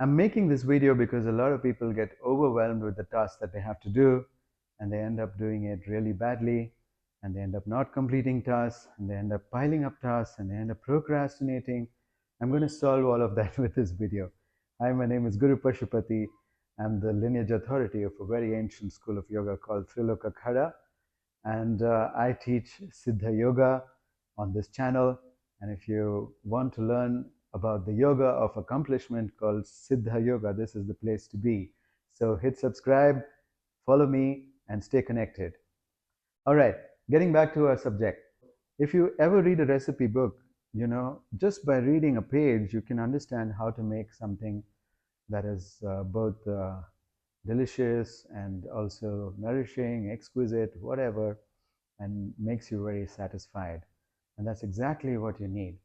I'm making this video because a lot of people get overwhelmed with the tasks that they have to do, and they end up doing it really badly, and they end up not completing tasks, and they end up piling up tasks, and they end up procrastinating. I'm going to solve all of that with this video. Hi, my name is Guru Pashupati. I'm the lineage authority of a very ancient school of yoga called Triloka Khada, and I teach Siddha Yoga on this channel. And if you want to learn about the yoga of accomplishment called Siddha Yoga, this is the place to be. So hit subscribe, follow me, and stay connected. All right, getting back to our subject. If you ever read a recipe book, just by reading a page, you can understand how to make something that is both delicious and also nourishing, exquisite, whatever, and makes you very satisfied. And that's exactly what you need.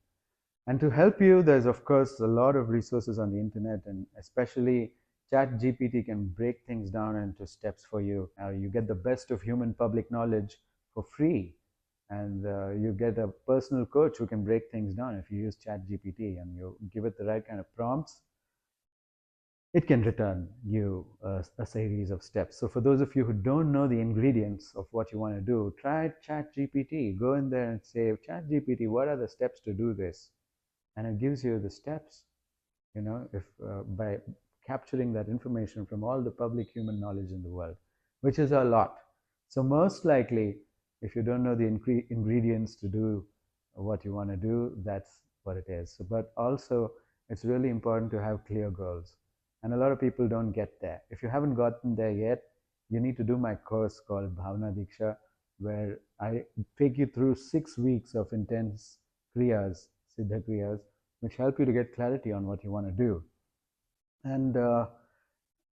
And to help you, there's of course a lot of resources on the internet, and especially ChatGPT can break things down into steps for you. You get the best of human public knowledge for free, and you get a personal coach who can break things down if you use ChatGPT and you give it the right kind of prompts. It can return you a series of steps. So for those of you who don't know the ingredients of what you want to do, try ChatGPT. Go in there and say, ChatGPT, what are the steps to do this? And it gives you the steps, if by capturing that information from all the public human knowledge in the world, which is a lot. So most likely, if you don't know the ingredients to do what you want to do, that's what it is. So, but also, it's really important to have clear goals. And a lot of people don't get there. If you haven't gotten there yet, you need to do my course called Bhavna Diksha, where I take you through 6 weeks of intense kriyas, Siddha kriyas, which help you to get clarity on what you want to do. And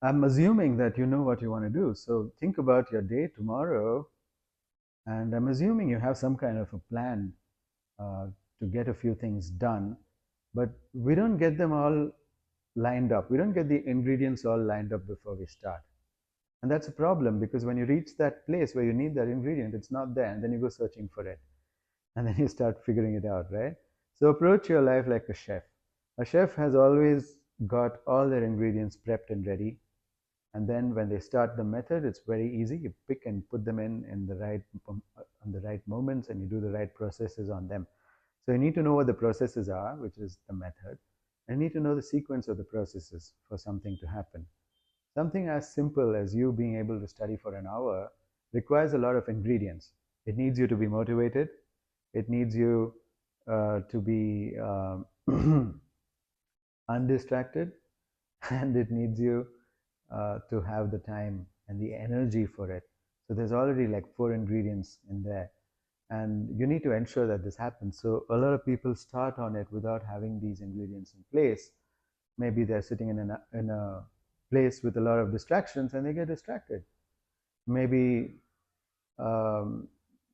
I'm assuming that you know what you want to do. So think about your day tomorrow, and I'm assuming you have some kind of a plan to get a few things done, but we don't get them all lined up. We don't get the ingredients all lined up before we start. And that's a problem, because when you reach that place where you need that ingredient, it's not there, and then you go searching for it. And then you start figuring it out, right? So approach your life like a chef. A chef has always got all their ingredients prepped and ready. And then when they start the method, it's very easy. You pick and put them in the right moments, and you do the right processes on them. So you need to know what the processes are, which is the method. And you need to know the sequence of the processes for something to happen. Something as simple as you being able to study for an hour requires a lot of ingredients. It needs you to be motivated. It needs you to be undistracted, and it needs you to have the time and the energy for it. So there's already like 4 ingredients in there, and you need to ensure that this happens. So a lot of people start on it without having these ingredients in place. Maybe they're sitting in a place with a lot of distractions, and they get distracted. Maybe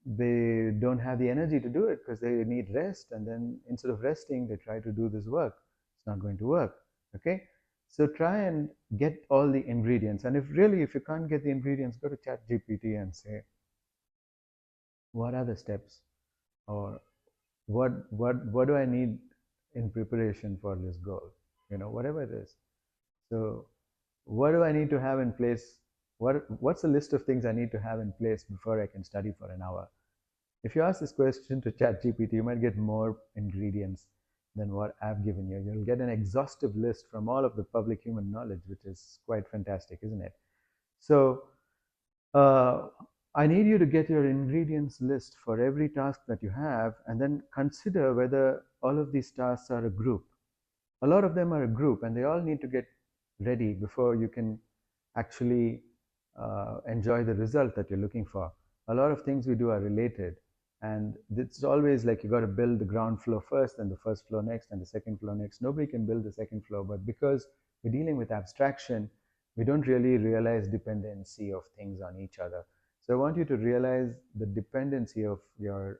they don't have the energy to do it because they need rest, and then instead of resting, they try to do this work. It's not going to work. Okay, so try and get all the ingredients, and if you can't get the ingredients, go to ChatGPT and say, what are the steps, or what do I need in preparation for this goal, whatever it is. So what do I need to have in place? What's the list of things I need to have in place before I can study for an hour? If you ask this question to ChatGPT, you might get more ingredients than what I've given you. You'll get an exhaustive list from all of the public human knowledge, which is quite fantastic, isn't it? So I need you to get your ingredients list for every task that you have, and then consider whether all of these tasks are a group. A lot of them are a group, and they all need to get ready before you can actually enjoy the result that you're looking for. A lot of things we do are related, and it's always like you got to build the ground floor first, and the first floor next, and the second floor next. Nobody can build the second floor, but because we're dealing with abstraction, we don't really realize dependency of things on each other. So I want you to realize the dependency of your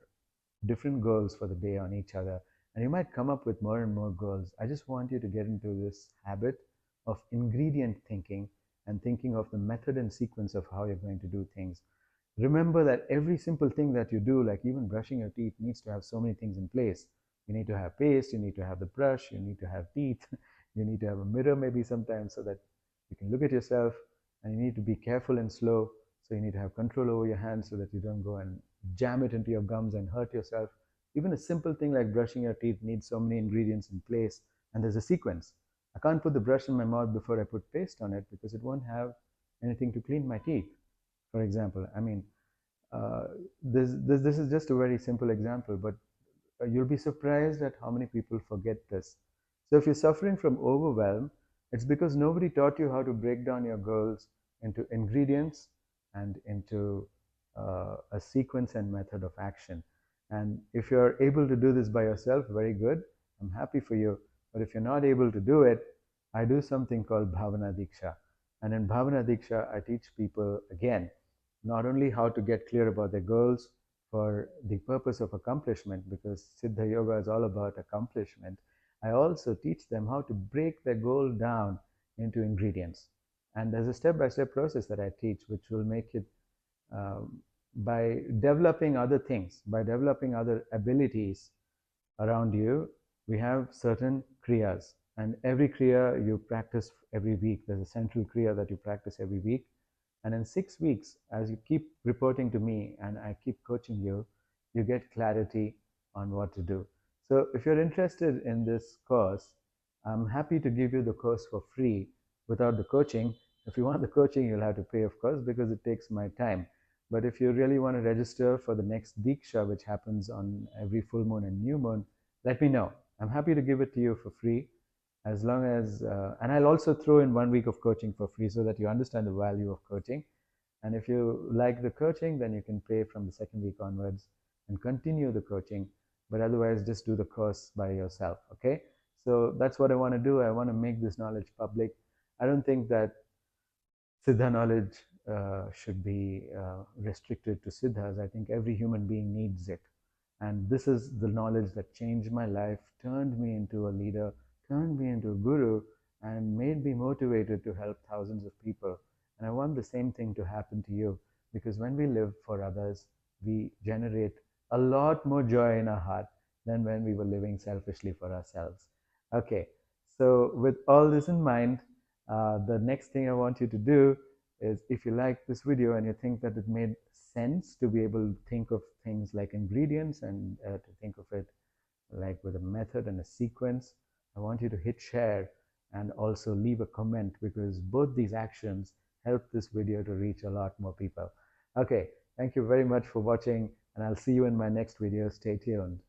different goals for the day on each other, and you might come up with more and more goals. I just want you to get into this habit of ingredient thinking and thinking of the method and sequence of how you're going to do things. Remember that every simple thing that you do, like even brushing your teeth, needs to have so many things in place. You need to have paste, you need to have the brush, you need to have teeth, You need to have a mirror maybe sometimes so that you can look at yourself, and you need to be careful and slow. So you need to have control over your hands so that you don't go and jam it into your gums and hurt yourself. Even a simple thing like brushing your teeth needs so many ingredients in place, and there's a sequence. I can't put the brush in my mouth before I put paste on it because it won't have anything to clean my teeth, for example. I mean, uh, this is just a very simple example, but you'll be surprised at how many people forget this. So if you're suffering from overwhelm, it's because nobody taught you how to break down your goals into ingredients and into a sequence and method of action. And if you're able to do this by yourself, very good. I'm happy for you. But if you're not able to do it, I do something called Bhavana Diksha. And in Bhavana Diksha, I teach people again, not only how to get clear about their goals for the purpose of accomplishment, because Siddha Yoga is all about accomplishment, I also teach them how to break their goal down into ingredients. And there's a step-by-step process that I teach, which will make it by developing other things, by developing other abilities around you. We have certain kriyas, and every kriya you practice every week. There's a central kriya that you practice every week. And in 6 weeks, as you keep reporting to me and I keep coaching you, you get clarity on what to do. So if you're interested in this course, I'm happy to give you the course for free without the coaching. If you want the coaching, you'll have to pay, of course, because it takes my time. But if you really want to register for the next Diksha, which happens on every full moon and new moon, let me know. I'm happy to give it to you for free, as long as, and I'll also throw in 1 week of coaching for free so that you understand the value of coaching. And if you like the coaching, then you can pay from the second week onwards and continue the coaching. But otherwise, just do the course by yourself. Okay. So that's what I want to do. I want to make this knowledge public. I don't think that Siddha knowledge should be restricted to Siddhas. I think every human being needs it. And this is the knowledge that changed my life, turned me into a leader, turned me into a guru, and made me motivated to help thousands of people. And I want the same thing to happen to you, because when we live for others, we generate a lot more joy in our heart than when we were living selfishly for ourselves. Okay, so with all this in mind, the next thing I want you to do is, if you like this video and you think that it made sense to be able to think of things like ingredients and to think of it like with a method and a sequence, I want you to hit share and also leave a comment, because both these actions help this video to reach a lot more people. Okay, thank you very much for watching, and I'll see you in my next video. Stay tuned.